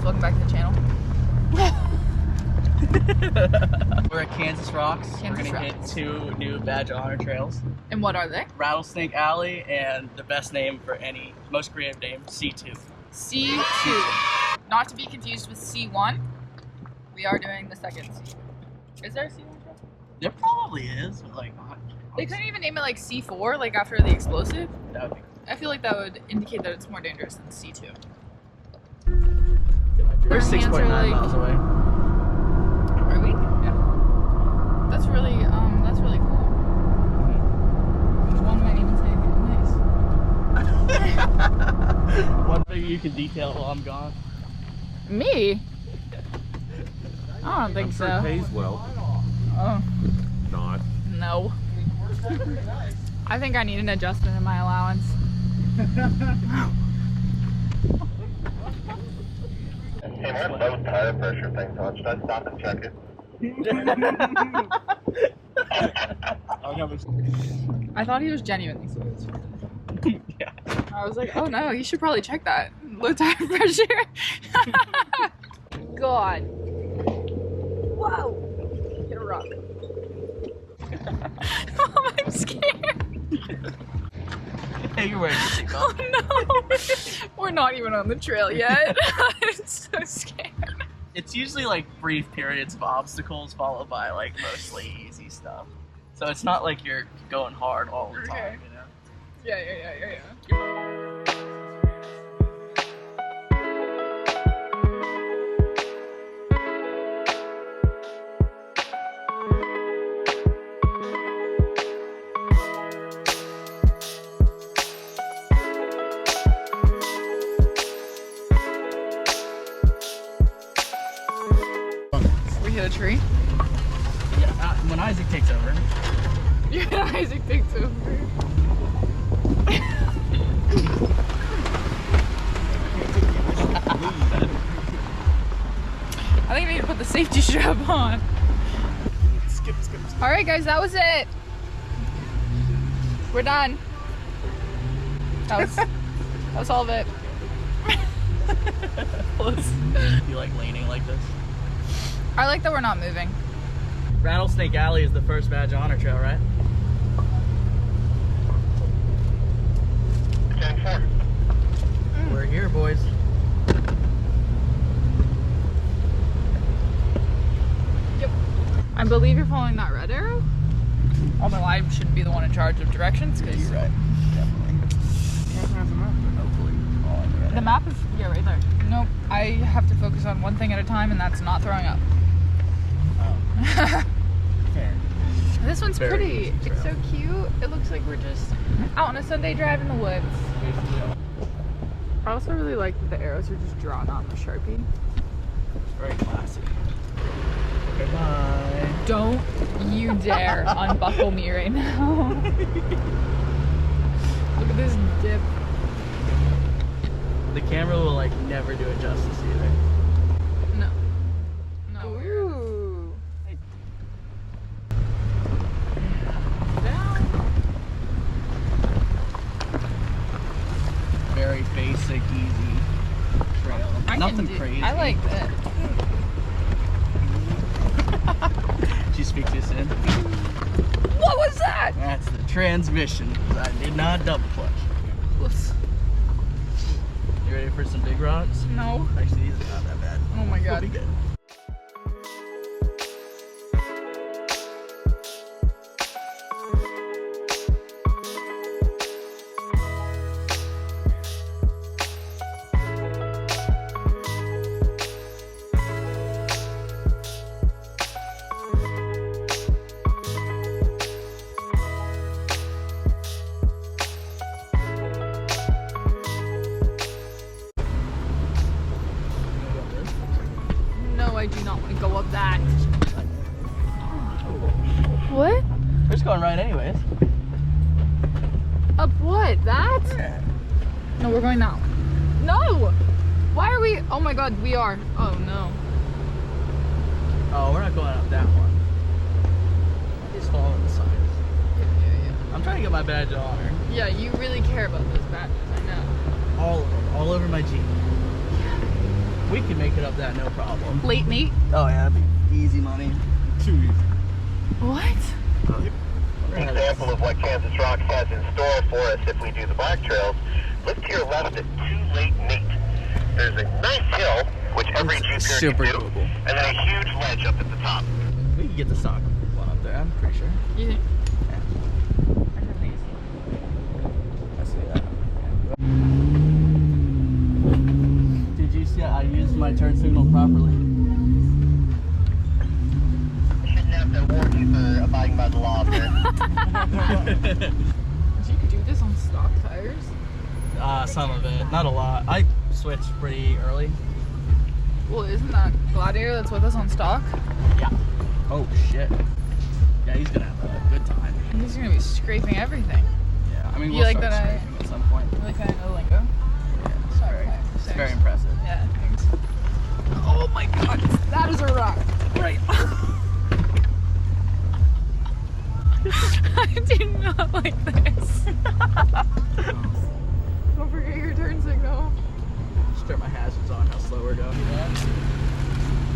guys, welcome back to the channel. We're at Kansas Rocks. Kansas We're gonna Rocks. hit 2 new badge of honor trails. And what are they? Rattlesnake Alley and the best name for any, most creative name, C2. C2. Not to be confused with C1. We are doing the second C. Is there a C1 trail? There probably is, but like not. They couldn't even name it like C4, like after the explosive. That would be I feel like that would indicate that it's more dangerous than C2. cool. We're Our hands 6.9 are like- miles away. Are we? Yeah. That's really cool. One might even say nice. One thing you can detail while I'm gone. Me? I don't think I'm sure so. it pays well. Oh, Not. no. I think I need an adjustment in my allowance. Hey, my low tire pressure thing's on. Should I stop and check it? I thought he was genuinely serious. Yeah. I was like, oh no, you should probably check that. Low tire pressure. God. Whoa. Hit a rock. Mom, I'm scared. Hey, you're wearing your Oh seatbelt. no. We're not even on the trail yet. I'm so scared. It's usually like brief periods of obstacles followed by like mostly easy stuff. So it's not like you're going hard all the Okay. time, you know? Yeah. We hit a tree. Yeah, when Isaac takes over. Yeah, Isaac takes over. I think I need to put the safety strap on. Skip. Alright guys, that was it. We're done. That was all of it. You like leaning like this? I like that we're not moving. Rattlesnake Alley is the first badge of honor trail, right? 10-4. We're here, boys. Yep. I believe you're following that red arrow. Although I shouldn't be the one in charge of directions because You're right. Definitely. Hopefully. the map is right there. Nope. I have to focus on one thing at a time, and that's not throwing up. Oh. Fair. This one's Very pretty. easy trail. It's so cute. It looks like we're just out on a Sunday drive in the woods. I also really like that the arrows are just drawn on the Sharpie. Very classy. Goodbye. Don't you dare unbuckle me right now. Look at this dip. The camera will like never do it justice either. No. No. Ooh. Down. Very basic, easy trail. Nothing crazy. I like that. Did you speak too soon? What was that? That's the transmission. I did not double clutch. Whoops. You ready for some big rocks? No. Actually, these are not that bad. Oh my We'll god. be good. No, I do not want to go up that. What? We're just going right anyways. Up what? That? No, we're going that way. No! Why are we? Oh my god, we are. Oh no. Oh, we're not going up that one. Just following the signs. I'm trying to get my badge of honor. Yeah, you really care about those badges, I know. All of them. All over my Jeep. We can make it up that, no problem. Late meat? Oh yeah, that'd be easy money. Too easy. What? An example of what Kansas Rocks has in store for us if we do the black trails. Look to your left at 2 Late Meat. There's a nice hill, which every Jeep here can do, and then a huge ledge up at the top. We can get the stock one up there, I'm pretty sure. You think? I see that. Did you see I used my turn signal properly? Shouldn't have to warn you for abiding by the law up there. Did you do this on stock tires? Some of it, not a lot. I switched pretty early. Well, isn't that Gladiator that's with us on stock? Yeah. Oh shit. Yeah, he's gonna have a good time. He's gonna be scraping everything. Yeah, I mean, You we'll like start that scraping at some point. You like that I know lingo? Yeah, it's very impressive. Yeah, thanks. Oh my god, that is a rock. Right. I do not like this. Don't forget your turn signal. Just turn my hazards on, how slow we're going.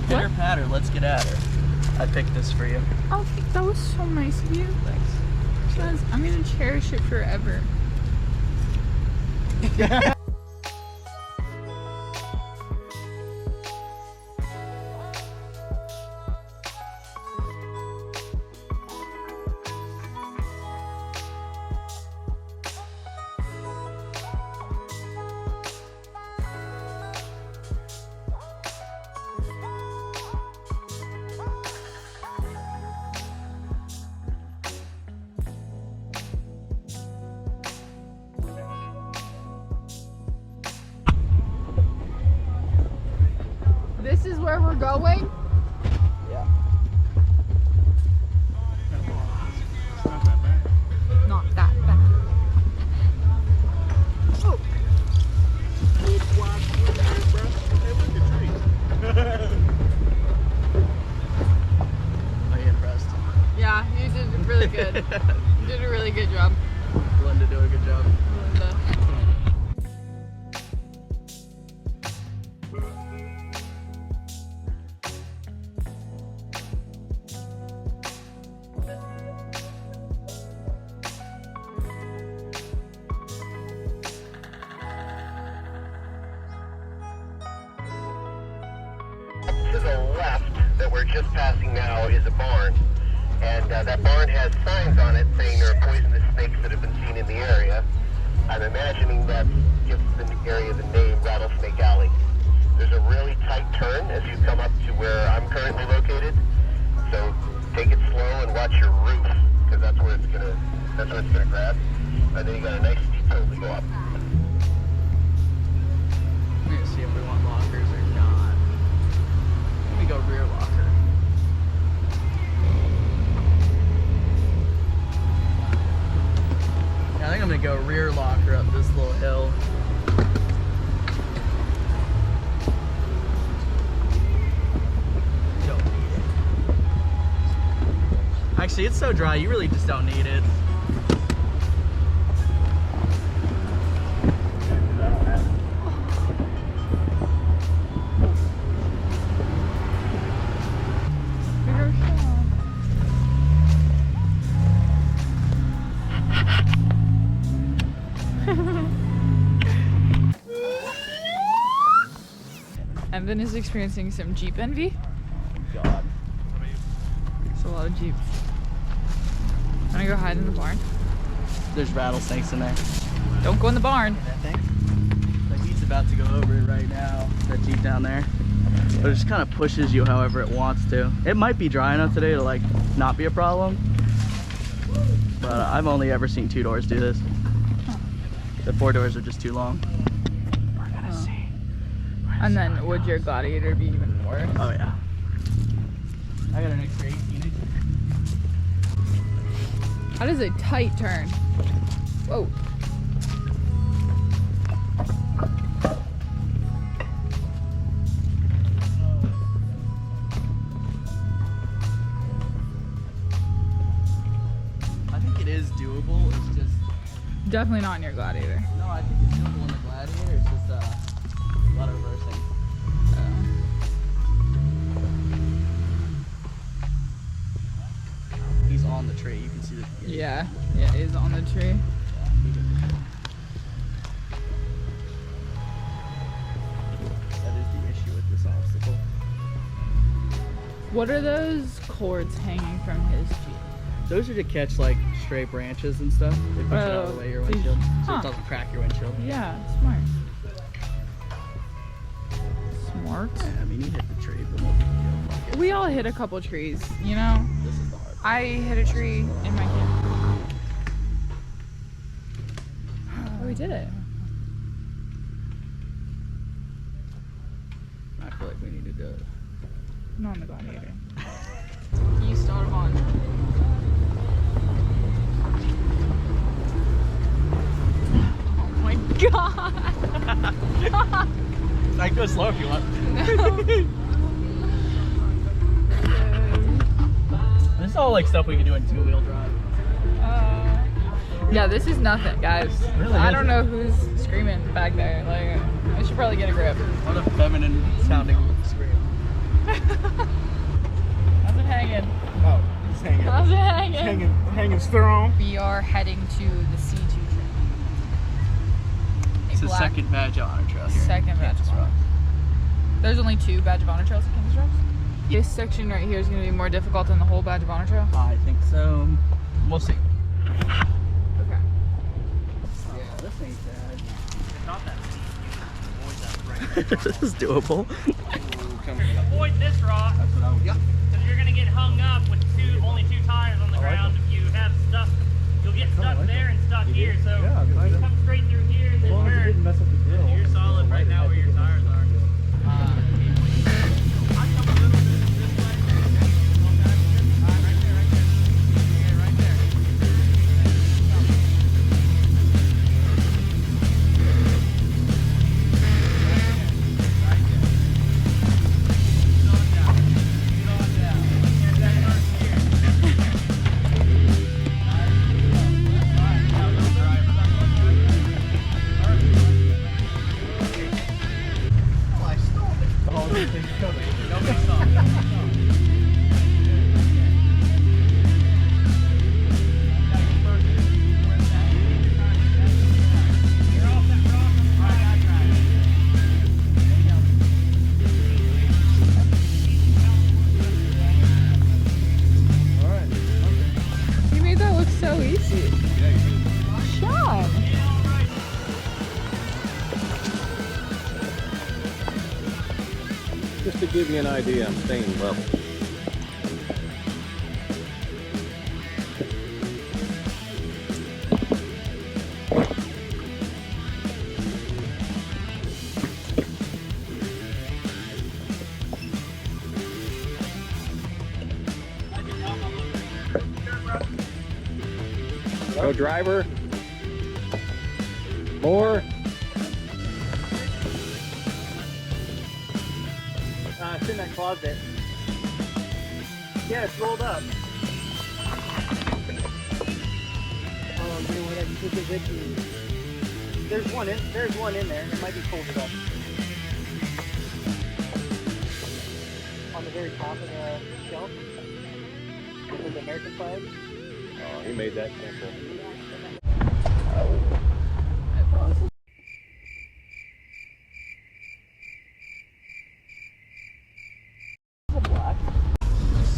Pitter patter, let's get at her. I picked this for you. Oh, that was so nice of you. Thanks. I'm gonna cherish it forever. This is where we're going? Yeah. Not that bad. Oh. Are you impressed? Yeah, you did really good. You did a really good job, Linda doing a good job. Linda. To the left that we're just passing now is a barn, and that barn has signs on it saying there are poisonous snakes that have been seen in the area. I'm imagining that gives the area the name Rattlesnake Alley. There's a really tight turn as you come up to where I'm currently located, so take it slow and watch your roof, because that's where it's gonna grab. And then you got a nice steep hill to go up. We're gonna see if we want lockers or not. Let me go rear locker. Yeah, I think I'm gonna go rear locker up this little hill. Don't need it. Actually, it's so dry, you really just don't need it. Evan is experiencing some Jeep envy. God. It's a lot of Jeeps. Wanna go hide in the barn? There's rattlesnakes in there. Don't go in the barn. I think. Like he's about to go over it right now. That Jeep down there. But it just kind of pushes you however it wants to. It might be dry enough today to like not be a problem. But I've only ever seen 2 doors do this. The 4 doors are just too long. We're gonna see. And then would your Gladiator be even worse? Oh yeah. I got an extra 18. That is a tight turn. Whoa. I think it is doable. It's just Definitely not in your Gladiator. no. I think it's doable in the Gladiator. It's just a lot of reversing. Yeah, it is on the tree. That is the issue with this obstacle. What are those cords hanging from his Jeep? Those are to catch like stray branches and stuff. They push it out of the way of your windshield, so Huh. it doesn't crack your windshield. Yeah, smart. Smart. Yeah, I mean, you hit the tree, but no big deal. Fuck it. We all hit a couple trees, you know? This is the hard part. I hit a tree in my camp. Oh, we did it. I feel like we need to do it. Not on the Gladiator. You start on. Oh my god! I can go slow if you want. This is all like stuff we can do in two-wheel drive. Yeah, this is nothing, guys. Really I don't isn't. know who's screaming back there. Like, I should probably get a grip. What a feminine sounding scream. How's it hanging? Oh, it's hanging. How's it hanging? Hanging strong. We are heading to the C2 trail. It's the second badge of honor trail here. Second badge Kansas of honor. Rock. There's only 2 badge of honor trails in Kansas Rocks? This section right here is going to be more difficult than the whole badge of honor trail? I think so. We'll see. Okay. Yeah, this ain't bad. Not that This is doable. Avoid this rock, That's what I would. because you're going to get hung up with only two tires on the ground. If you have stuck, you'll get stuck there and stuck here. So you come straight through here and then turn. Mess up the grill. You're solid right now where your tires are. You made that look so easy. Sean! Just to give you an idea, I'm staying level. Go driver. More. It's in that closet. Yeah, it's rolled up. Oh, you know what? I took it with you. There's one in there. It might be folded up. On the very top of the shelf. With the American flag. Oh, he made that simple.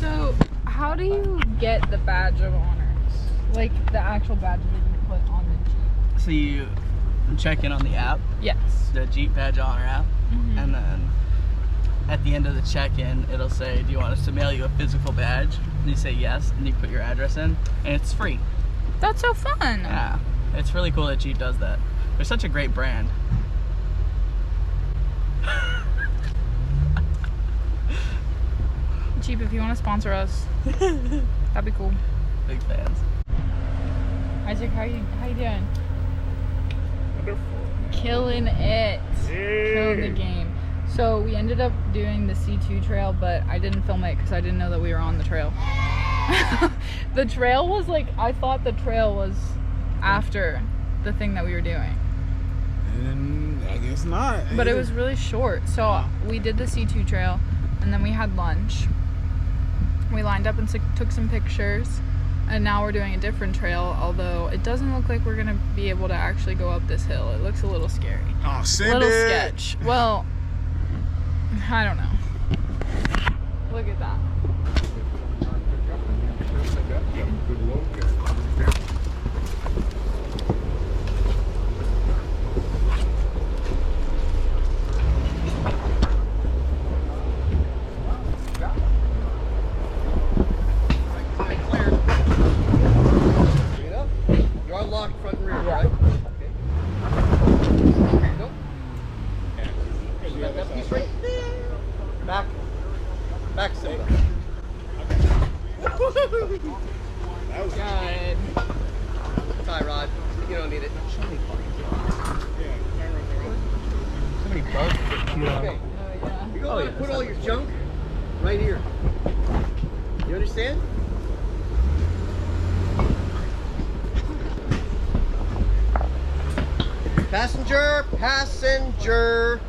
So, how do you get the badge of honors? Like, the actual badge that you put on the Jeep? So you check in on the app, Yes. the Jeep Badge Honor app, and then at the end of the check-in, it'll say, do you want us to mail you a physical badge? And you say yes, and you put your address in, and it's free. That's so fun! Yeah, it's really cool that Jeep does that. They're such a great brand. Jeep, if you want to sponsor us, that'd be cool. Big fans. Isaac, how you doing? Wonderful. Killing it. Killing the game. So we ended up doing the C2 trail, but I didn't film it because I didn't know that we were on the trail. The trail was like, I thought the trail was after the thing that we were doing. And I guess not. But it was really short. So we did the C2 trail and then we had lunch. We lined up and took some pictures. And now we're doing a different trail, although it doesn't look like we're gonna be able to actually go up this hill. It looks a little scary. Oh, A send little it. sketch. Well, I don't know. Look at that. You're unlocked front and rear, right? Okay. Nope. That piece right there. Back. Back soda. Good. Tie rod. You don't need it. So many bugs. Okay. You're going to put all your junk right here. You understand? Passenger, passenger.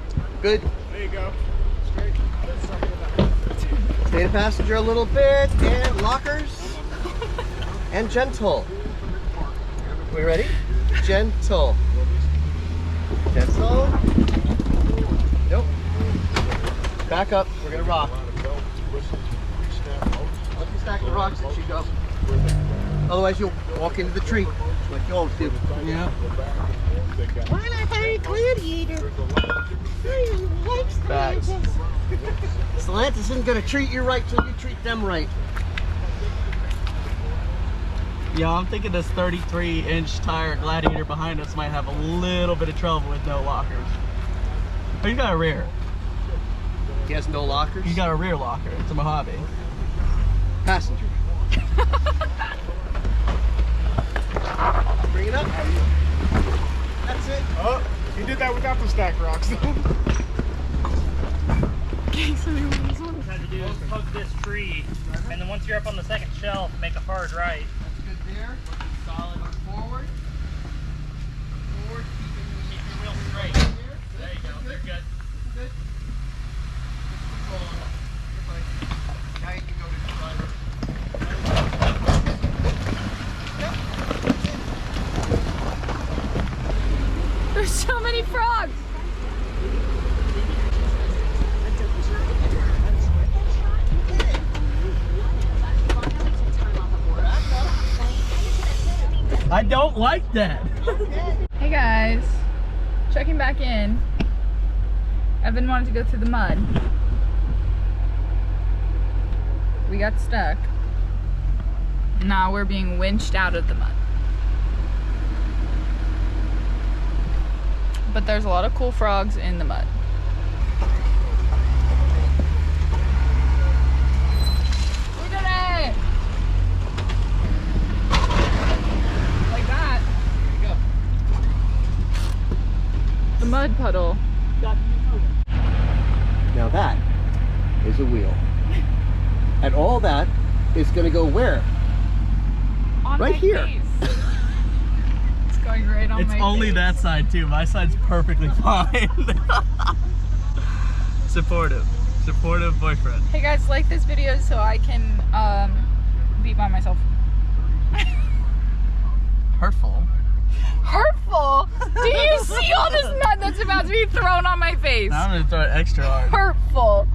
Good. There you go. Stay the passenger a little bit, and lockers, and gentle. We ready? Gentle. Gentle. Nope. Back up. We're gonna rock. Let me stack the rocks as you go. Otherwise, you'll walk into the tree like you always do. Yeah. Why not hire Gladiator? Facts. Stellantis isn't gonna treat you right till you treat them right. Yeah, I'm thinking this 33-inch tire Gladiator behind us might have a little bit of trouble with no lockers. Oh, you got a rear. He has no lockers. You got a rear locker. It's a Mojave. Passenger. Bring it up. That's it. Oh, he did that without the stack rocks. What you have to do is hug this tree, and then once you're up on the second shelf, make a hard right. That's good there. Solid. Forward. Forward. Keep your wheel straight. There you go. They're good. Good. Control on it. You're fine. Now you can go to the driver. There's so many frogs. I don't like that. Hey guys, checking back in. Evan wanted to go through the mud. We got stuck. Now we're being winched out of the mud. But there's a lot of cool frogs in the mud. We did it! Like that. There you go. The mud puddle. Now that is a wheel. And all that is going to go where? On Right my here. face. It's going right on It's my only face. that side too. My side's perfectly fine. Supportive. Supportive boyfriend. Hey guys, like this video so I can be by myself. Hurtful. Hurtful? Do you see all this mud that's about to be thrown on my face? Now I'm gonna throw it extra hard. Hurtful.